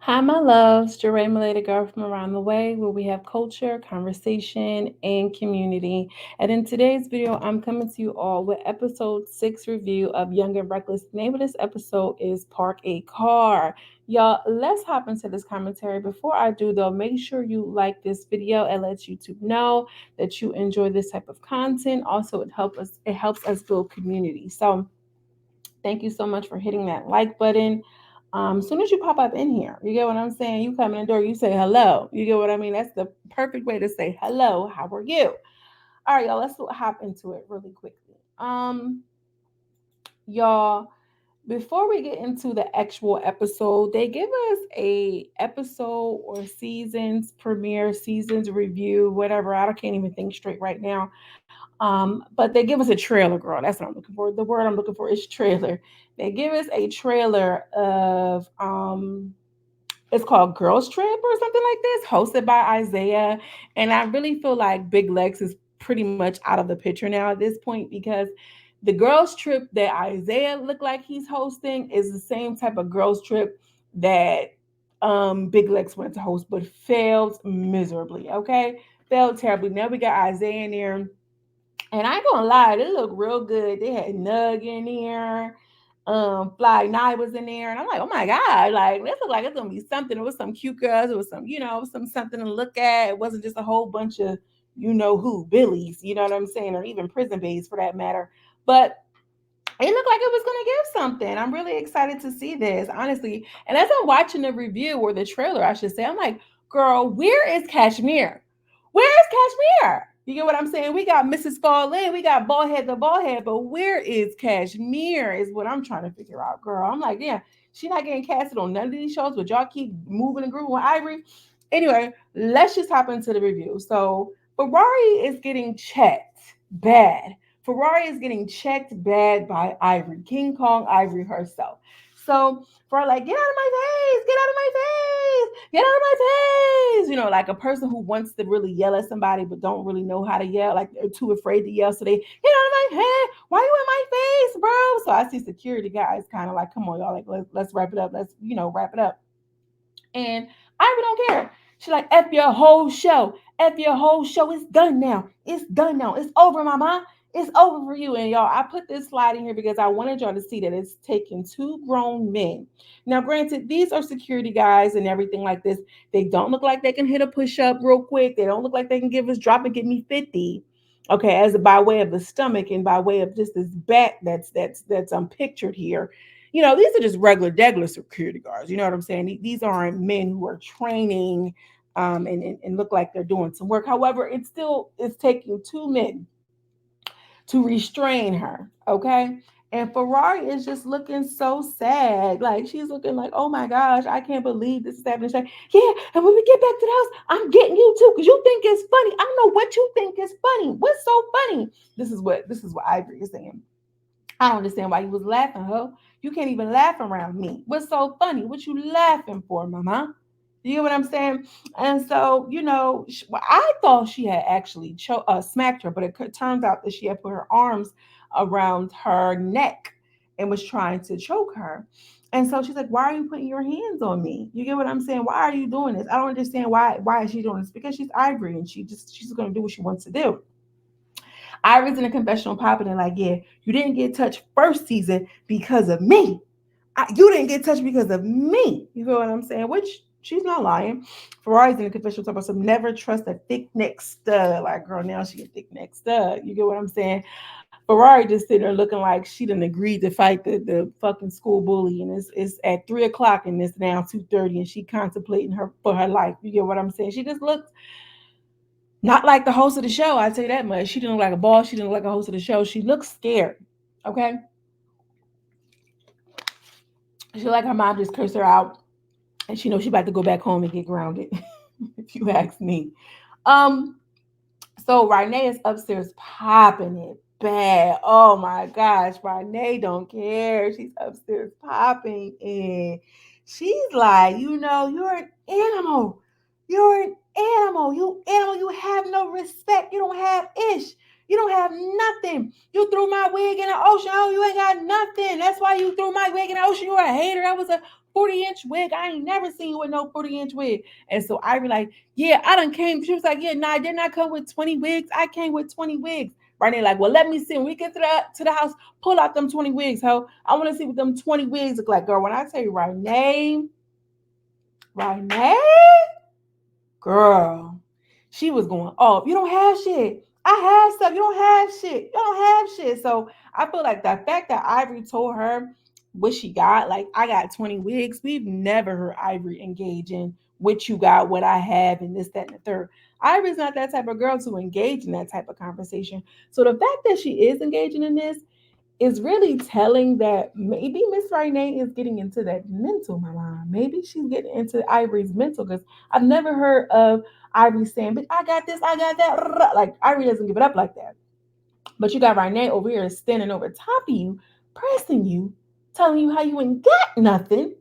Hi, my loves. Jeray Malay, girl from around the way, where we have culture, conversation, and community. And in today's video, I'm coming to you all with episode 6 review of Young and Reckless. The name of this episode is Park a Car. Y'all, let's hop into this commentary. Before I do, though, make sure you like this video and let YouTube know that you enjoy this type of content. Also, it helps us build community. So thank you so much for hitting that like button. As soon as you pop up in here, you get what I'm saying? You come in the door, you say hello. You get what I mean? That's the perfect way to say hello. How are you? All right, y'all. Let's hop into it really quickly. Y'all, before we get into the actual episode, they give us a episode or seasons premiere, seasons review, whatever. I can't even think straight right now. But they give us a trailer, girl. That's what I'm looking for. The word I'm looking for is trailer. They give us a trailer of it's called Girls Trip or something like this, hosted by Isaiah. And I really feel like Big Lex is pretty much out of the picture now at this point because the girls trip that Isaiah looked like he's hosting is the same type of girls trip that Big Lex went to host, but failed miserably. Okay, failed terribly. Now we got Isaiah in there, and I ain't gonna lie, they look real good. They had Nug in there. Fly Nye was in there. And I'm like, oh my God, like this look like it's gonna be something. It was some cute girls, it was some, some something to look at. It wasn't just a whole bunch of who, Billies, you know what I'm saying, or even prison babes for that matter. But it looked like it was going to give something. I'm really excited to see this, honestly. And as I'm watching the review or the trailer, I should say, I'm like, girl, where is Kashmir? Where is Kashmir? You get what I'm saying? We got Mrs. Scarlett, we got Ballhead the Ballhead, but where is Kashmir is what I'm trying to figure out, girl. I'm like, yeah, she not getting casted on none of these shows, but y'all keep moving and grooving with Ivory. Anyway, let's just hop into the review. So Ferrari is getting checked bad. Ferrari is getting checked bad by Ivory, King Kong Ivory herself. So for like, get out of my face, get out of my face, get out of my face. Like a person who wants to really yell at somebody but don't really know how to yell, like they're too afraid to yell. So they get out of my head. Why you in my face, bro? So I see security guys kind of like, come on, y'all, like let's wrap it up. Let's wrap it up. And Ivy don't care. She like, F your whole show. F your whole show. It's done now. It's done now. It's over, mama. It's over for you. And y'all, I put this slide in here because I wanted y'all to see that it's taken two grown men. Now, granted, these are security guys and everything like this. They don't look like they can hit a push up real quick. They don't look like they can give us drop and get me 50. Okay, as by way of the stomach and by way of just this back that's pictured here. These are just regular security guards. You know what I'm saying? These aren't men who are training and look like they're doing some work. However, it's taking two men to restrain her. Okay. And Ferrari is just looking so sad. Like she's looking like, oh my gosh, I can't believe this is happening. She's like, yeah, and when we get back to the house, I'm getting you too, because you think it's funny. I don't know what you think is funny. What's so funny? This is what Ivory is saying. I don't understand why you was laughing, huh? You can't even laugh around me. What's so funny? What you laughing for, mama? You get what I'm saying? And so, well, I thought she had actually smacked her, but it turns out that she had put her arms around her neck and was trying to choke her. And so she's like, "Why are you putting your hands on me?" You get what I'm saying? Why are you doing this? I don't understand why. Why is she doing this? Because she's Ivory and she's going to do what she wants to do. Iris in a confessional popping and like, yeah, you didn't get touched first season because of me. You didn't get touched because of me. You feel what I'm saying? Which she's not lying. Ferrari's in a confessional talk about some never trust a thick neck stud. Like, girl, now she a thick neck stud. You get what I'm saying? Ferrari just sitting there looking like she didn't agreed to fight the fucking school bully, and it's at 3 o'clock and it's now 2:30, and she contemplating her for her life. You get what I'm saying? She just looks not like the host of the show, I'd say that much. She didn't look like a boss. She didn't look like a host of the show. She looks scared. Okay. She like her mom just cursed her out. And she knows she about to go back home and get grounded, if you ask me. Um, so Rynae is upstairs popping it bad. Oh my gosh, Rynae don't care. She's upstairs popping it. She's like, you're an animal. You're an animal. You animal. You have no respect. You don't have ish. You don't have nothing. You threw my wig in the ocean. Oh, you ain't got nothing. That's why you threw my wig in the ocean. You're a hater. That was a 40-inch wig. I ain't never seen you with no 40-inch wig. And so Ivory like, yeah, I done came. She was like, yeah, nah, I did not come with 20 wigs. I came with 20 wigs. Rynae like, well, let me see. When we get to the house, pull out them 20 wigs, ho. I want to see what them 20 wigs look like, girl. When I tell you Rynae, girl, she was going, oh, you don't have shit. I have stuff. You don't have shit. You don't have shit. So I feel like the fact that Ivory told her what she got, like, I got 20 wigs. We've never heard Ivory engage in what you got, what I have, and this, that, and the third. Ivory's not that type of girl to engage in that type of conversation. So the fact that she is engaging in this is really telling that maybe Miss Renee is getting into that mental, my mom. Maybe she's getting into Ivory's mental because I've never heard of Ivory saying, but I got this, I got that. Like, Ivory doesn't give it up like that. But you got Renee over here standing over top of you, pressing you, telling you how you ain't got nothing.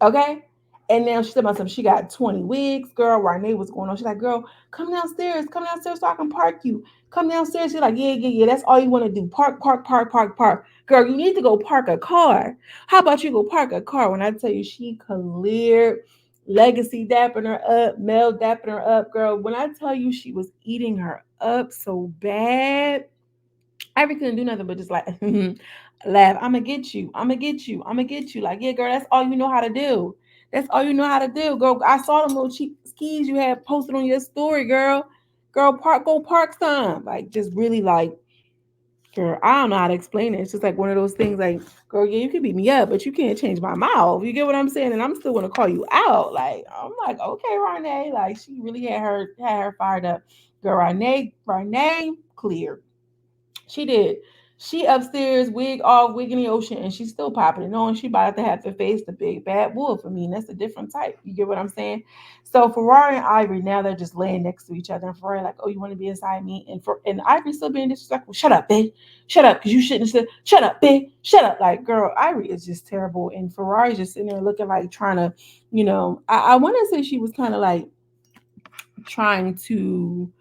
Okay? And now she's about something. She got 20 wigs, girl. Renee was going on. She's like, girl, come downstairs so I can park you. Come downstairs. She's like, yeah. That's all you want to do. Park. Girl, you need to go park a car. How about you go park a car? When I tell you she cleared Legacy dapping her up, Mel dapping her up, girl. When I tell you she was eating her up so bad, Ivory couldn't do nothing but just like laugh. I'm gonna get you. I'm gonna get you. I'm gonna get you. Like, yeah, girl, that's all you know how to do. That's all you know how to do, girl. I saw them little cheap skis you had posted on your story, girl. Girl, go park some. Like, just really like, girl, I don't know how to explain it. It's just like one of those things like, girl, yeah, you can beat me up, but you can't change my mouth. You get what I'm saying? And I'm still gonna call you out. Like, I'm like, okay, Renee. Like, she really had her fired up. Girl, Renee clear. She did. She upstairs, wig off, wig in the ocean, and she's still popping it, knowing she about to have to face the big bad wolf. I mean, that's a different type. You get what I'm saying? So Ferrari and Ivory now they're just laying next to each other, and Ferrari like, oh, you want to be inside me, and Ivory still being disrespectful. Shut up, bitch. Shut up, because you shouldn't have said. Shut up, bitch. Shut up. Like, girl, Ivory is just terrible, and Ferrari's just sitting there looking like trying to, I want to say she was kind of like trying to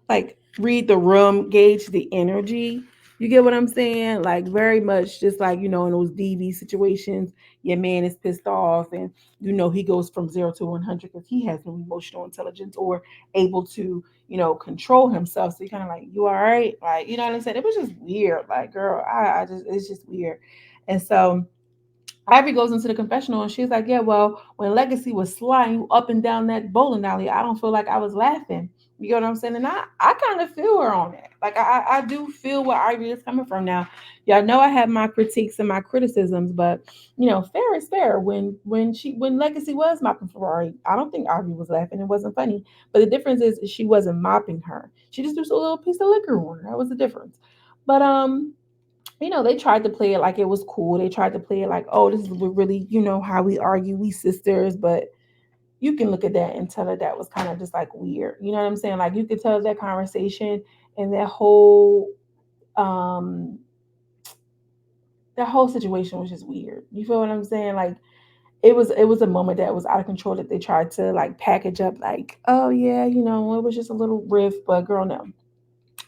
like read the room, gauge the energy. You get what I'm saying? Like very much just like, in those DV situations, your man is pissed off and he goes from 0 to 100 because he has no emotional intelligence or able to, control himself. So you kind of like, you all right? Like, you know what I'm saying? It was just weird. Like, girl, I just it's just weird. And so Ivy goes into the confessional and she's like, yeah, well, when Legacy was sliding you up and down that bowling alley, I don't feel like I was laughing. You know what I'm saying? And I kind of feel her on that. Like I do feel where Ivy is coming from now. Y'all know I have my critiques and my criticisms, but fair is fair. When Legacy was mopping Ferrari, I don't think Ivy was laughing. It wasn't funny. But the difference is she wasn't mopping her. She just threw a little piece of liquor on her. That was the difference. But they tried to play it like it was cool. They tried to play it like, oh, this is really, how we argue, we sisters. But you can look at that and tell that was kind of just like weird. You know what I'm saying? Like you could tell that conversation and um that whole situation was just weird. You feel what I'm saying? Like it was a moment that was out of control that they tried to like package up like, oh yeah, it was just a little riff, but girl, no.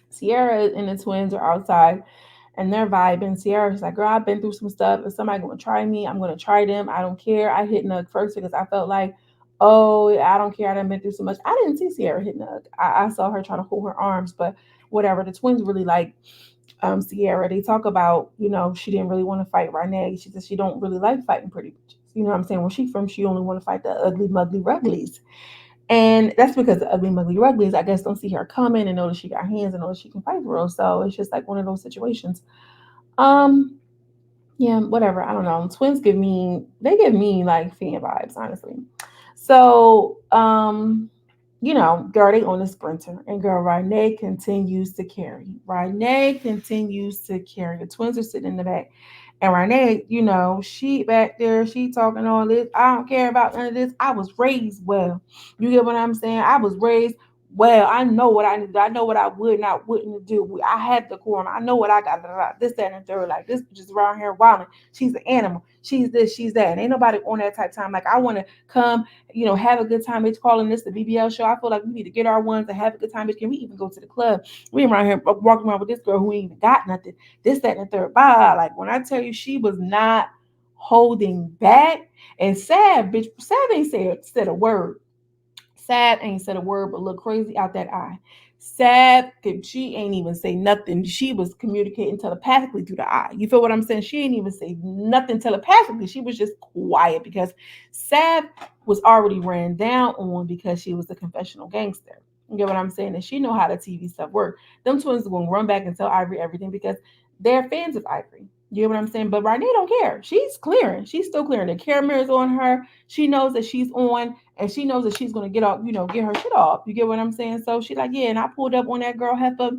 Sierra and the twins are outside and they're vibing. Sierra's like, girl, I've been through some stuff. If somebody gonna try me, I'm gonna try them. I don't care. I hit Nug first because I felt like, oh, I don't care. I done been through so much. I didn't see Sierra hit Nug. I saw her trying to hold her arms, but whatever. The twins really like Sierra. They talk about, she didn't really want to fight Rynae. She said she don't really like fighting pretty bitches. You know what I'm saying? Where she from, she only want to fight the ugly, mugly ruglies. And that's because the ugly, mugly ruglies, I guess, don't see her coming and know that she got hands and know that she can fight for real. So it's just like one of those situations. Um, yeah, whatever. I don't know. Twins give me like fan vibes, honestly. So, girl, they on a sprinter, and girl, Renee continues to carry. Renee continues to carry. The twins are sitting in the back, and Renee, she back there, she talking all this. I don't care about none of this. I was raised well. You get what I'm saying? I was raised well, I know what I need. I know what I would not wouldn't do. I had the corner. I know what I got. This, that, and the third. Like this bitch is around here wilding. She's an animal. She's this. She's that. And ain't nobody on that type of time. Like I want to come, have a good time. Bitch, calling this the BBL show. I feel like we need to get our ones and have a good time. Bitch, can we even go to the club? We around here walking around with this girl who ain't even got nothing. This, that, and the third. Bye. Like when I tell you, she was not holding back. And Sav ain't said a word. Sad ain't said a word but look crazy out that eye. Sad, she ain't even say nothing. She was communicating telepathically through the eye. You feel what I'm saying? She ain't even say nothing telepathically. She was just quiet because Sad was already ran down on because she was a confessional gangster. You get what I'm saying? And she know how the TV stuff work. Them twins are gonna run back and tell Ivory everything because they're fans of Ivory. You know what I'm saying? But Renee don't care. She's clearing. She's still clearing. The camera is on her. She knows that she's on and she knows that she's gonna get off, get her shit off. You get what I'm saying? So she like, yeah, and I pulled up on that girl Heifer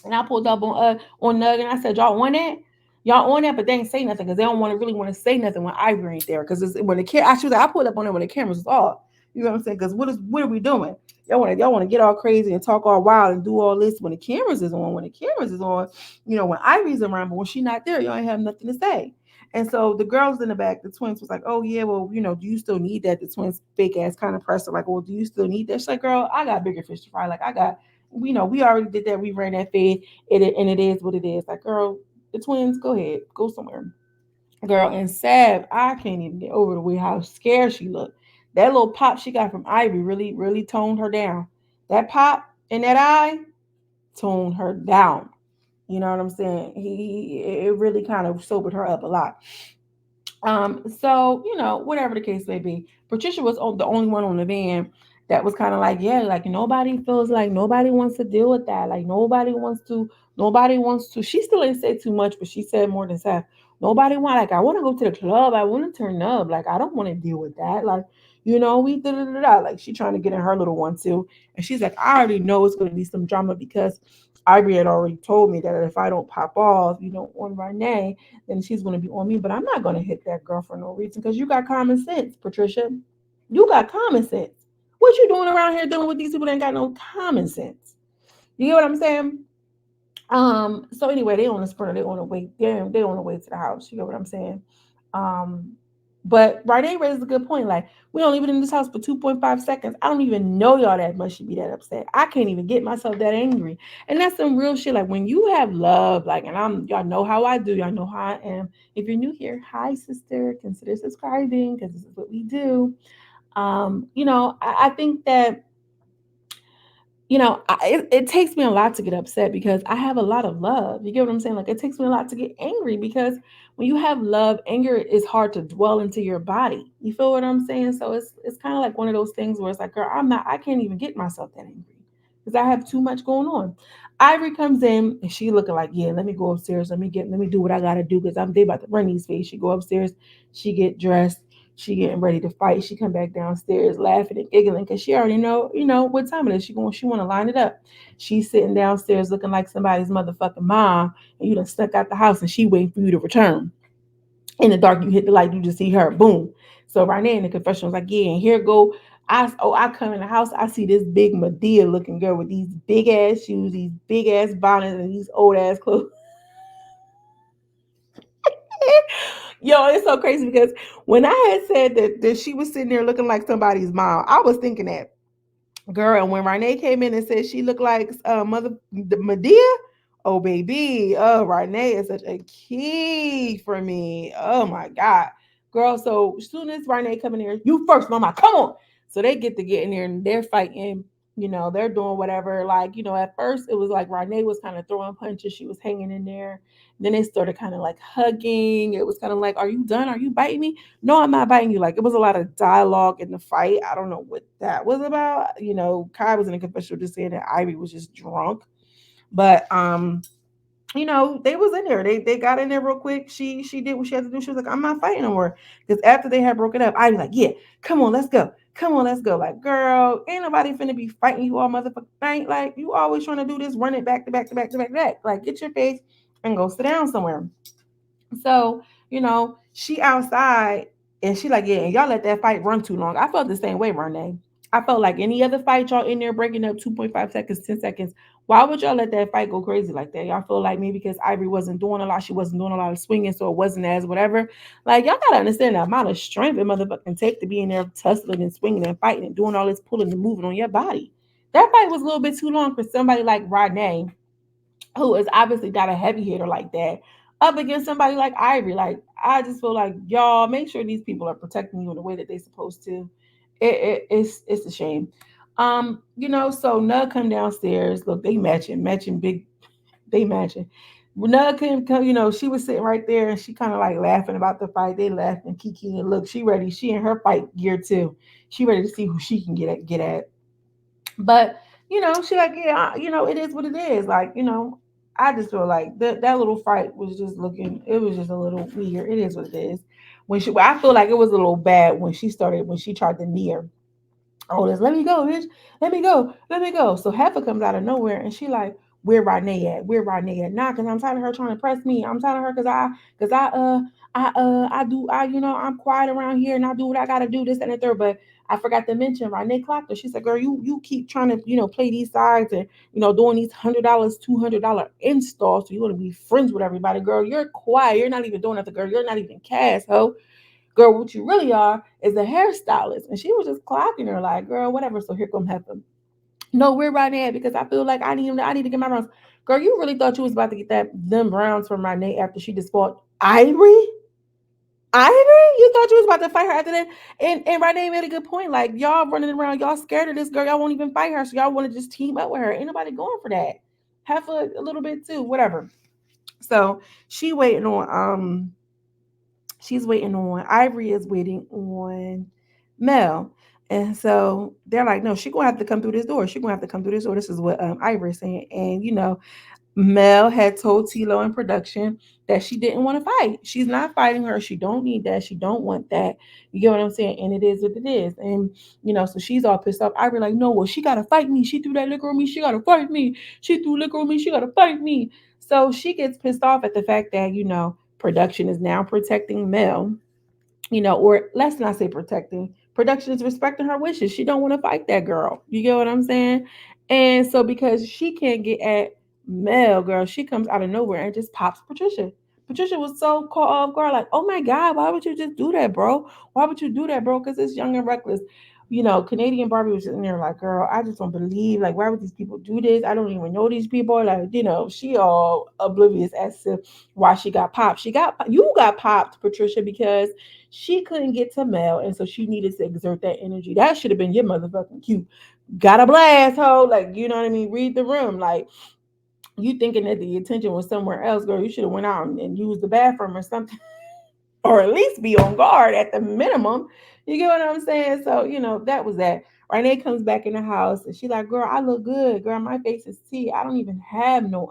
and I pulled up on Nug and I said, y'all on that? Y'all on that, but they ain't say nothing because they don't really want to say nothing when Ivory ain't there. Because when the camera, she was like, I pulled up on it when the cameras was off. You know what I'm saying? Because what are we doing? Y'all want to get all crazy and talk all wild and do all this when the cameras is on. When the cameras is on, when Ivory's around, but when she's not there, y'all ain't have nothing to say. And so the girls in the back, the twins was like, oh yeah, well, do you still need that? The twins fake ass kind of person, like, well, do you still need that? She's like, girl, I got bigger fish to fry. Like I got, we already did that. We ran that fed. And it is what it is. Like, girl, the twins, go ahead, go somewhere. Girl, and Sav, I can't even get over the way how scared she looked. That little pop she got from Ivy really, really toned her down. That pop in that eye toned her down. You know what I'm saying? It really kind of sobered her up a lot. So whatever the case may be, Patricia was the only one on the van that was kind of like, yeah, like nobody feels like nobody wants to deal with that. Like nobody wants to. She still didn't say too much, but she said more than that. Nobody want like I want to go to the club. I want to turn up. Like I don't want to deal with that. Like we da da da da. Like she trying to get in her little one too, and she's like, I already know it's gonna be some drama because Ivory had already told me that if I don't pop off, on Rynae, then she's going to be on me. But I'm not going to hit that girl for no reason because you got common sense, Patricia. You got common sense. What you doing around here dealing with these people that ain't got no common sense? You get what I'm saying? So anyway, they on the sprinter, they on the way, they on the way to the house. You get what I'm saying? Um, but Renee raises a good point. Like, we only been in this house for 2.5 seconds. I don't even know y'all that much to be that upset. I can't even get myself that angry. And that's some real shit. Like when you have love, like, and y'all know how I do, y'all know how I am. If you're new here, hi sister, consider subscribing because this is what we do. I think that it takes me a lot to get upset because I have a lot of love. You get what I'm saying? Like it takes me a lot to get angry because when you have love, anger is hard to dwell into your body. You feel what I'm saying? So it's kind of like one of those things where it's like, girl, I can't even get myself that angry because I have too much going on. Ivory comes in and she looking like, yeah, let me go upstairs. Let me do what I gotta do because they about to run these face. She go upstairs, she get dressed, she getting ready to fight. She come back downstairs laughing and giggling because she already know what time it is. She want to line it up. She's sitting downstairs looking like somebody's motherfucking mom, and you done stuck out the house, and she waiting for you to return. In the dark, you hit the light, you just see her, boom. So Rynae in the confessional was like, yeah, and here go. I come in the house, I see this big Medea looking girl with these big ass shoes, these big ass bonnets, and these old ass clothes. Yo, it's so crazy because when I had said that she was sitting there looking like somebody's mom, I was thinking that girl. And when Renee came in and said she looked like Mother Medea, oh baby, oh Renee is such a key for me. Oh my god, girl. So as soon as Renee come in here, you first, mama, come on. So they get to get in there and they're fighting. They're doing whatever. Like, at first it was like Renee was kind of throwing punches. She was hanging in there. Then they started kind of like hugging. It was kind of like, are you done? Are you biting me? No, I'm not biting you. Like it was a lot of dialogue in the fight. I don't know what that was about. Kai was in a confessional just saying that Ivy was just drunk. But they was in there. They got in there real quick. She did what she had to do. She was like, I'm not fighting no more. Because after they had broken up, I was like, yeah, come on, let's go. Come on, let's go. Like, girl, ain't nobody finna be fighting you all motherfucking night. Like, you always trying to do this, run it back to back to back to back to back. Like, get your face and go sit down somewhere. So, she outside and she like, yeah, and y'all let that fight run too long. I felt the same way, Renee. I felt like any other fight y'all in there breaking up 2.5 seconds, 10 seconds. Why would y'all let that fight go crazy like that? Y'all feel like maybe because Ivory wasn't doing a lot, she wasn't doing a lot of swinging, so it wasn't as whatever. Like, y'all gotta understand the amount of strength it motherfucking take to be in there tussling and swinging and fighting and doing all this pulling and moving on your body. That fight was a little bit too long for somebody like Rynae, who is obviously not a heavy hitter like that, up against somebody like Ivory. Like, I just feel like y'all make sure these people are protecting you in the way that they're supposed to. It's a shame. So Nug come downstairs. Look, they matching big, they matching. Nug came, come, she was sitting right there and she kind of like laughing about the fight. They laughing, Kiki, and look, she ready. She in her fight gear too. She ready to see who she can get at. But she like, yeah, it is what it is. Like, I just feel like that little fight was just looking. It was just a little weird. It is what it is. I feel like it was a little bad when she tried to knee her. Oh, this, let me go, bitch. Let me go. Let me go. So Heifer comes out of nowhere and she like, where Rynae at? Where Rynae at? Nah, because I'm tired of her trying to press me. I'm tired of her because I'm quiet around here and I do what I gotta do, this and the third. But I forgot to mention Rynae clocked her. She said, girl, you keep trying to, play these sides and doing these $100, $200 installs. So you want to be friends with everybody, girl. You're quiet. You're not even doing nothing, girl. You're not even cast, ho. Girl, what you really are is a hairstylist. And she was just clocking her like, girl, whatever. So here come Heifer. No, we're right now because I feel like I need to get my rounds. Girl, you really thought you was about to get them rounds from Renee after she just fought Ivory? Ivory? You thought you was about to fight her after that? And Renee made a good point. Like, y'all running around, y'all scared of this girl. Y'all won't even fight her. So y'all want to just team up with her. Ain't nobody going for that. Heifer a little bit too, whatever. So she waiting on she's waiting on Ivory is waiting on Mel. And so they're like, no, she's gonna have to come through this door. She's gonna have to come through this door. This is what Ivory is saying. And Mel had told Tilo in production that she didn't want to fight. She's not fighting her. She don't need that. She don't want that. You get what I'm saying? And it is what it is. And so she's all pissed off. Ivory like, no, well, she gotta fight me. She threw that liquor on me. She gotta fight me. She threw liquor on me. She gotta fight me. So she gets pissed off at the fact that production is now protecting Mel, or let's not say protecting. Production is respecting her wishes. She don't want to fight that girl. You get what I'm saying? And so because she can't get at Mel, girl, she comes out of nowhere and just pops Patricia. Patricia was so caught off guard, like, oh my God, why would you just do that, bro? Why would you do that, bro? Because it's young and reckless. Canadian Barbie was sitting there like, girl, I just don't believe, like, why would these people do this? I don't even know these people. Like, she all oblivious as to why she got popped. You got popped, Patricia, because she couldn't get to Mel, and so she needed to exert that energy. That should have been your motherfucking cue. Got a blast, hoe. Like, you know what I mean? Read the room. Like, you thinking that the attention was somewhere else, girl. You should have went out and used the bathroom or something. Or at least be on guard at the minimum. You get what I'm saying? So, that was that. Renee comes back in the house and she like, girl, I look good. Girl, my face is tea. I don't even have no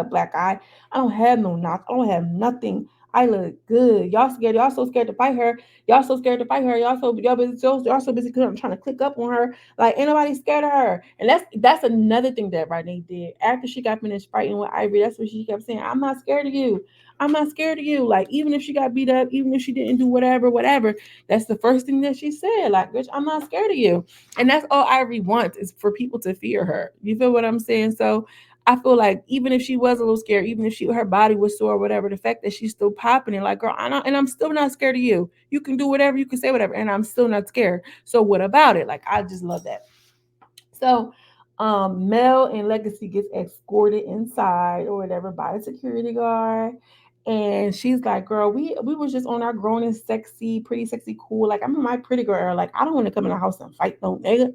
black eye. I don't have no knots. I don't have nothing. I look good. Y'all scared. Y'all so scared to fight her. Y'all so scared to fight her. Y'all so busy trying to click up on her. Like, ain't nobody scared of her. And that's another thing that Renee did. After she got finished fighting with Ivory, that's what she kept saying. I'm not scared of you. I'm not scared of you. Like, even if she got beat up, even if she didn't do whatever, that's the first thing that she said. Like, bitch, I'm not scared of you. And that's all Ivory wants is for people to fear her. You feel what I'm saying? So I feel like even if she was a little scared, even if her body was sore or whatever, the fact that she's still popping it, like, girl, I'm still not scared of you. You can do whatever, you can say whatever, and I'm still not scared. So what about it? Like, I just love that. So Mel and Legacy gets escorted inside or whatever by a security guard. And she's like, girl, we was just on our grown and sexy, pretty sexy, cool. Like, I'm in my pretty girl era. Like, I don't want to come in the house and fight no nigga.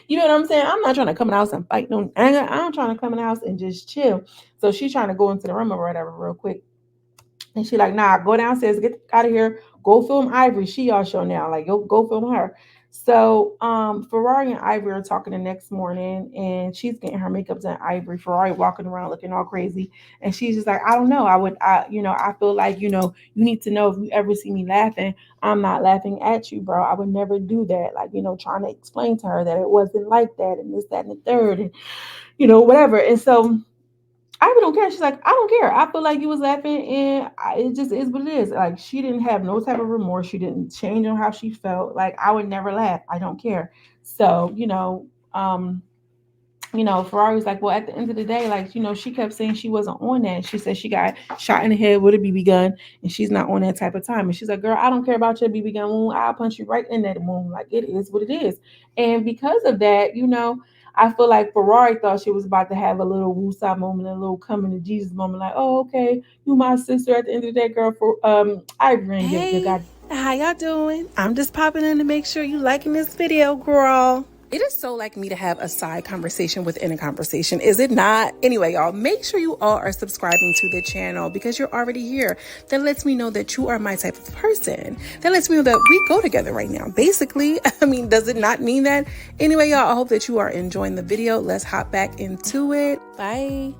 You know what I'm saying? I'm not trying to come in the house and fight no anger. I'm trying to come in the house and just chill. So she's trying to go into the room or whatever real quick. And she like, nah, go downstairs, get out of here, go film Ivory. She y'all show now. Like, go film her. So Ferrari and Ivory are talking the next morning and she's getting her makeup done. Ivory, Ferrari walking around looking all crazy. And she's just like, I don't know. I feel like, you need to know if you ever see me laughing, I'm not laughing at you, bro. I would never do that. Like, trying to explain to her that it wasn't like that and this, that, and the third, and whatever. And so Ivy don't care. She's like, I don't care. I feel like you was laughing, and it just is what it is. Like she didn't have no type of remorse. She didn't change on how she felt. Like I would never laugh. I don't care. So Ferrari's like, well, at the end of the day, like, she kept saying she wasn't on that. She said she got shot in the head with a BB gun and she's not on that type of time. And she's like, girl, I don't care about your BB gun wound. I'll punch you right in that wound. Like, it is what it is. And because of that, I feel like Ferrari thought she was about to have a little woosah moment, a little coming to Jesus moment, like, oh, okay, you my sister at the end of the day, girl, for Ivory and your Hey, God. how y'all doing? I'm just popping in to make sure you liking this video, girl. It is so like me to have a side conversation within a conversation, is it not? Anyway, y'all, make sure you all are subscribing to the channel because you're already here. That lets me know that you are my type of person. That lets me know that we go together right now. Basically, I mean, does it not mean that? Anyway, y'all, I hope that you are enjoying the video. Let's hop back into it. Bye.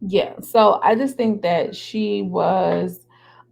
Yeah, so I just think that she was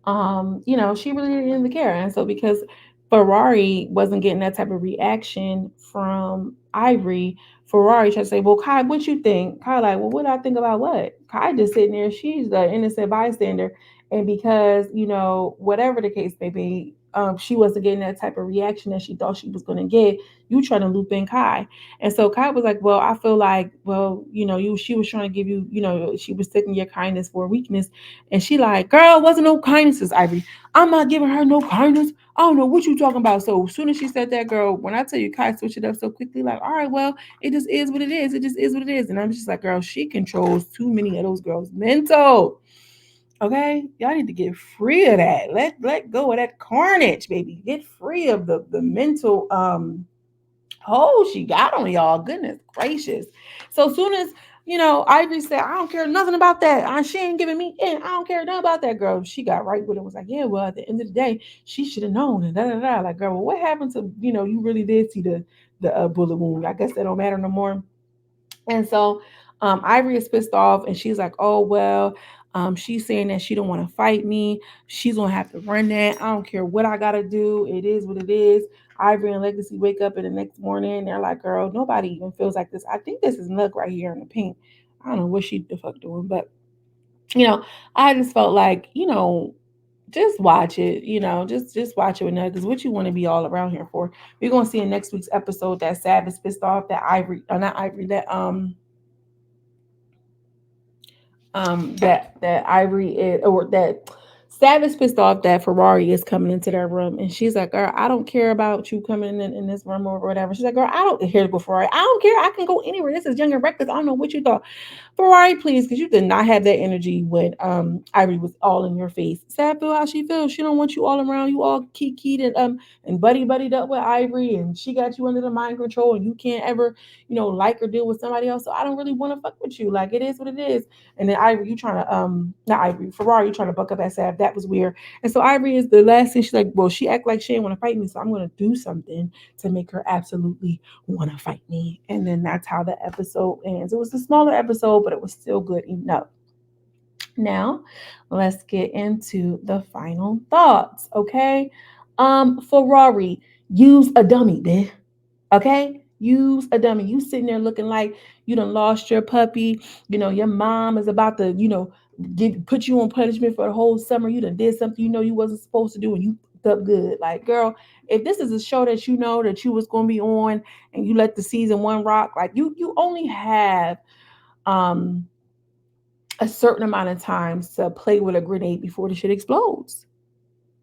she really didn't care. And so because Ferrari wasn't getting that type of reaction from Ivory, Ferrari tried to say, well, Kai, what you think? Kai like, well, what do I think about what? Kai just sitting there, she's the innocent bystander. And because, whatever the case may be, she wasn't getting that type of reaction that she thought she was going to get. You trying to loop in Kai. And so Kai was like, well, I feel like, well, she was trying to give you, she was taking your kindness for weakness. And she like, girl, wasn't no kindnesses, Ivory. I'm not giving her no kindness. I don't know what you talking about. So as soon as she said that, girl, when I tell you Kai switched it up so quickly, like, all right, well, it just is what it is. It just is what it is. And I'm just like, girl, she controls too many of those girls' mental. Okay, y'all need to get free of that. Let go of that carnage, baby. Get free of the mental hold she got on y'all. Goodness gracious. So soon as Ivory said, I don't care nothing about that. She ain't giving me in. I don't care nothing about that girl. She got right with it. Was like, yeah, well, at the end of the day, she should have known. And da da da. Like, girl, well, what happened to you really did see the bullet wound. I guess that don't matter no more. And so Ivory is pissed off and she's like, oh, well, she's saying that she don't want to fight me. She's going to have to run that. I don't care what I got to do. It is what it is. Ivory and Legacy wake up in the next morning. And they're like, girl, nobody even feels like this. I think this is Nook right here in the pink. I don't know what she the fuck doing, but you know, I just felt like, just watch it, just watch it with Nook. Because what you want to be all around here for? We're gonna see in next week's episode that Sav is pissed off that Ivory, not Ivory, that Ivory is, or that Savage pissed off that Ferrari is coming into their room, and she's like, "Girl, I don't care about you coming in this room or whatever." She's like, "Girl, I don't here to go Ferrari. I don't care. I can go anywhere. This is Young and Reckless. I don't know what you thought." Ferrari, please, because you did not have that energy when Ivory was all in your face. Sad feel how she feels. She don't want you all around. You all kikied and buddied up with Ivory, and she got you under the mind control, and you can't ever like or deal with somebody else. So I don't really want to fuck with you. Like it is what it is. And then Ivory, you trying to not Ivory, Ferrari, you trying to buck up at Sav. That was weird. And so Ivory is the last thing she's like, well, she act like she didn't want to fight me, so I'm gonna do something to make her absolutely want to fight me. And then that's how the episode ends. It was a smaller episode, but it was still good enough. Now, let's get into the final thoughts, okay? Ferrari, use a dummy, man. Okay? Use a dummy. You sitting there looking like you done lost your puppy. Your mom is about to, put you on punishment for the whole summer. You done did something you wasn't supposed to do and you fucked up good. Like, girl, if this is a show that you know that you was gonna be on and you let the season one rock, like you only have um a certain amount of time to play with a grenade before the shit explodes.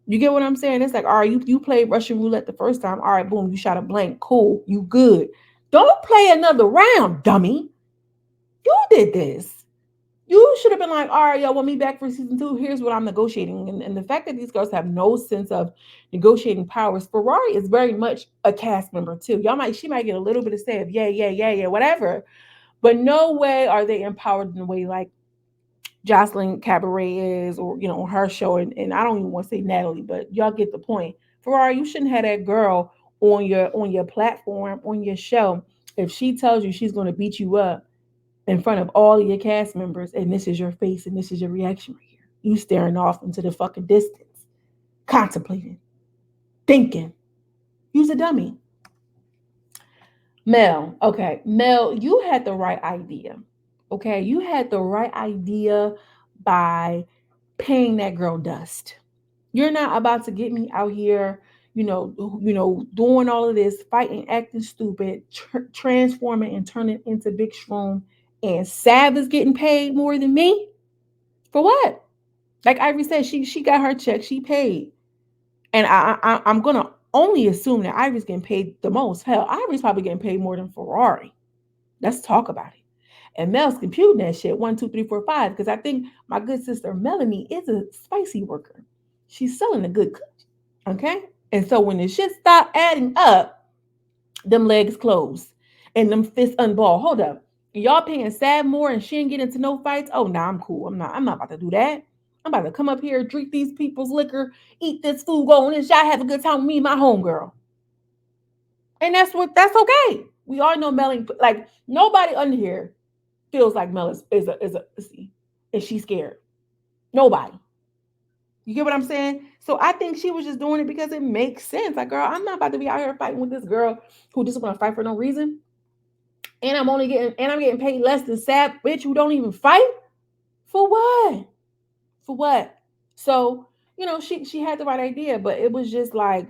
You get what I'm saying? It's like, all right, you played Russian roulette the first time. All right, boom, you shot a blank. Cool, you good. Don't play another round, dummy. You did this. You should have been like, all right, y'all want me back for season two? Here's what I'm negotiating. And the fact that these girls have no sense of negotiating powers, Ferrari is very much a cast member too. She might get a little bit of say of yeah, whatever. But no way are they empowered in the way like Joseline Cabaret is, or on her show, and I don't even want to say Natalie, but y'all get the point. Ferrari, you shouldn't have that girl on your platform, on your show, if she tells you she's going to beat you up in front of all of your cast members, and this is your face and this is your reaction right here. You staring off into the fucking distance, contemplating, thinking. Use a dummy. Mel, okay, Mel, you had the right idea. Okay, you had the right idea by paying that girl dust. You're not about to get me out here, doing all of this, fighting, acting stupid, transforming and turning into Big Shroom, and Sav is getting paid more than me for what? Like Ivory said, she got her check, she paid, and I'm gonna only assume that Ivory's getting paid the most. Hell, Ivory's probably getting paid more than Ferrari. Let's talk about it. And Mel's computing that shit 1, 2, 3, 4, 5. Because I think my good sister Melanie is a spicy worker. She's selling a good cook. Okay? And so when the shit stop adding up, them legs close and them fists unball. Hold up. Y'all paying Sad more and she ain't getting into no fights? Oh, nah, I'm cool. I'm not about to do that. I'm about to come up here, drink these people's liquor, eat this food, go on this shot, have a good time with me and my homegirl. And that's okay. We all know Melanie, like nobody under here feels like Mel is a pussy and she's scared. Nobody. You get what I'm saying? So I think she was just doing it because it makes sense. Like, girl, I'm not about to be out here fighting with this girl who just want to fight for no reason. And I'm getting paid less than Sad bitch who don't even fight. For what? For what? So, she had the right idea, but it was just like,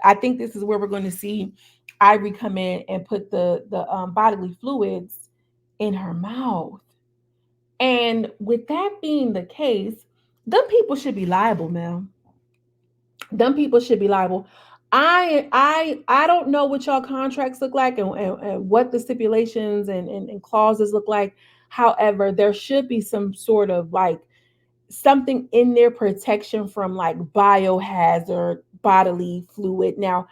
I think this is where we're going to see Ivory come in and put the bodily fluids in her mouth. And with that being the case, them people should be liable, Mel. Them people should be liable. I don't know what y'all contracts look like and what the stipulations and clauses look like. However, there should be some sort of like something in their protection from like biohazard bodily fluid. Now,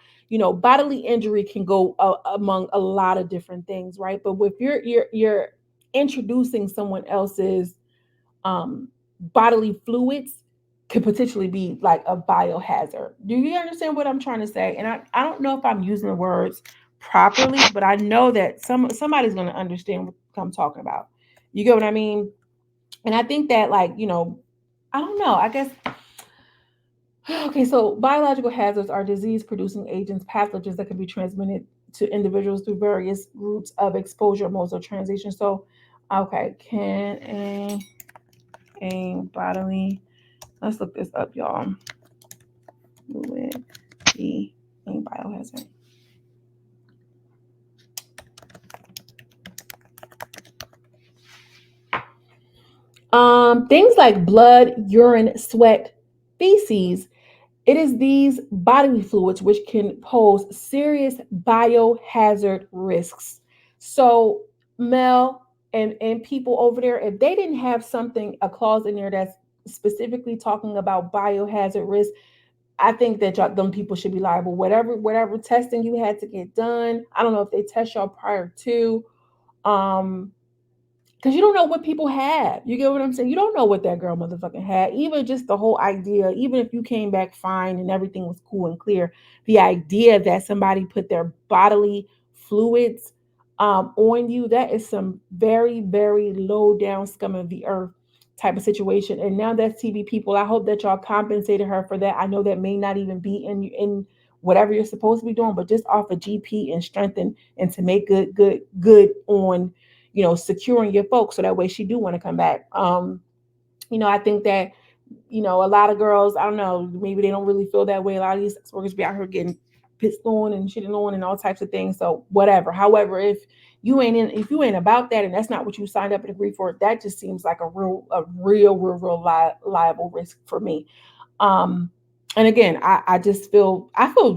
bodily injury can go among a lot of different things, right? But if you're introducing someone else's um, bodily fluids, could potentially be like a biohazard. Do you understand what I'm trying to say? And I don't know if I'm using the words properly, but I know that somebody's going to understand what I'm talking about. You get what I mean? And I think that like, I don't know. I guess okay, so biological hazards are disease producing agents, pathogens that can be transmitted to individuals through various routes of exposure, modes of transition. So, okay, can a bodily, let's look this up, y'all. Fluid be a biohazard? Things like blood, urine, sweat, feces. It is these bodily fluids which can pose serious biohazard risks. So, Mel and people over there, if they didn't have something, a clause in there that's specifically talking about biohazard risk, I think that y'all, them people should be liable. Whatever testing you had to get done. I don't know if they test y'all prior to. Um, because you don't know what people have. You get what I'm saying? You don't know what that girl motherfucking had. Even just the whole idea, even if you came back fine and everything was cool and clear, the idea that somebody put their bodily fluids on you, that is some very, very low down scum of the earth type of situation. And now that's TV people. I hope that y'all compensated her for that. I know that may not even be in whatever you're supposed to be doing, but just off of GP and strengthen and to make good on securing your folks so that way she do want to come back. I think that, a lot of girls, I don't know, maybe they don't really feel that way. A lot of these sex workers be out here getting pissed on and shitting on and all types of things. So whatever. However, if you ain't about that and that's not what you signed up and agreed for, that just seems like a real liable risk for me. Um, and again, I feel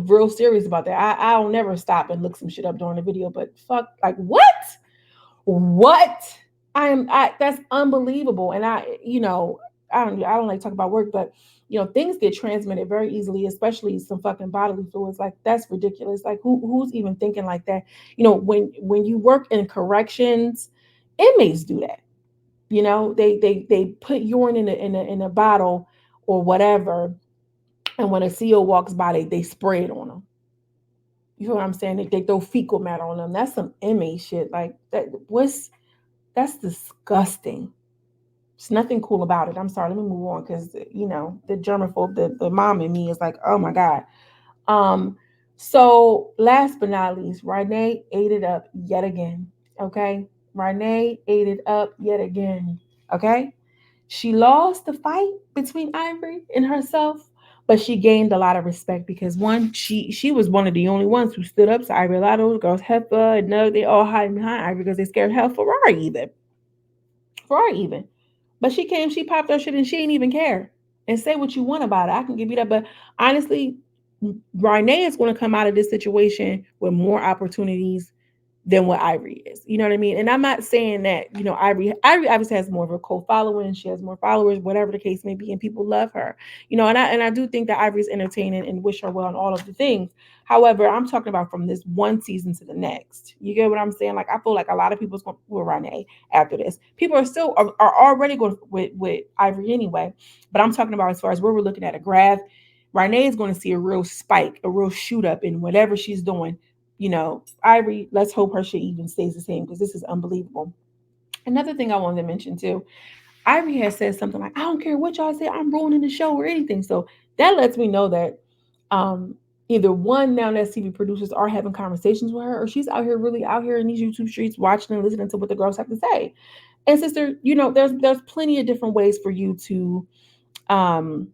real serious about that. I'll never stop and look some shit up during the video, but fuck, like what? What? That's unbelievable. And I don't like to talk about work, but things get transmitted very easily, especially some fucking bodily fluids. Like that's ridiculous. Like who's even thinking like that? When you work in corrections, inmates do that. They put urine in a bottle or whatever, and when a CO walks by, they spray it on them. You know what I'm saying? They throw fecal matter on them. That's some inmate shit. Like that's disgusting. There's nothing cool about it. I'm sorry. Let me move on because the germaphobe, the mom in me is like, oh my god. So last but not least, Renee ate it up yet again. Okay, Rynae ate it up yet again. Okay? She lost the fight between Ivory and herself, but she gained a lot of respect because one, she was one of the only ones who stood up to Ivory. A lot of those girls, Heffa and Nug, they all hiding behind Ivory because they scared hell Ferrari even. Ferrari even. But she came, she popped her shit and she didn't even care. And say what you want about it. I can give you that. But honestly, Rynae is going to come out of this situation with more opportunities than what Ivory is. You know what I mean? And I'm not saying that, Ivory obviously has more of a cult following, she has more followers, whatever the case may be, and people love her. And I do think that Ivory is entertaining and wish her well on all of the things. However, I'm talking about from this one season to the next. You get what I'm saying? Like I feel like a lot of people's going to Renee after this. People are already going with Ivory anyway. But I'm talking about as far as where we're looking at a graph. Renee is going to see a real spike, a real shoot up in whatever she's doing. Ivory, let's hope her shit even stays the same because this is unbelievable. Another thing I wanted to mention too, Ivory has said something like, I don't care what y'all say, I'm ruining the show or anything. So that lets me know that either one, now that TV producers are having conversations with her, or she's out here, really out here in these YouTube streets watching and listening to what the girls have to say. And sister, there's plenty of different ways for you to um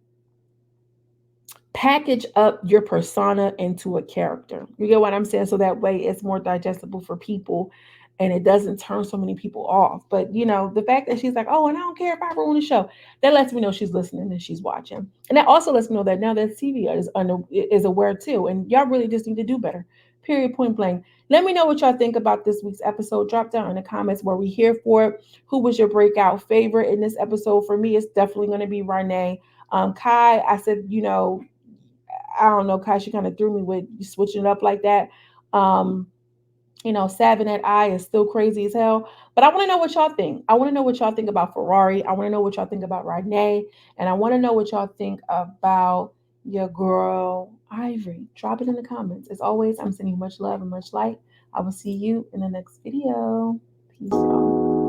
package up your persona into a character. You get what I'm saying? So that way it's more digestible for people and it doesn't turn so many people off. But the fact that she's like, oh, and I don't care if I ruin the show, that lets me know she's listening and she's watching. And that also lets me know that now that TV is aware too. And y'all really just need to do better. Period, point blank. Let me know what y'all think about this week's episode. Drop down in the comments where we here for it. Who was your breakout favorite in this episode? For me, it's definitely going to be Rynae. Kai, I said, I don't know, Kai, she kind of threw me with switching it up like that. Um, Savin that eye is still crazy as hell. But I want to know what y'all think. I want to know what y'all think about Ferrari. I want to know what y'all think about Renee. And I want to know what y'all think about your girl Ivory. Drop it in the comments. As always, I'm sending you much love and much light. I will see you in the next video. Peace, y'all.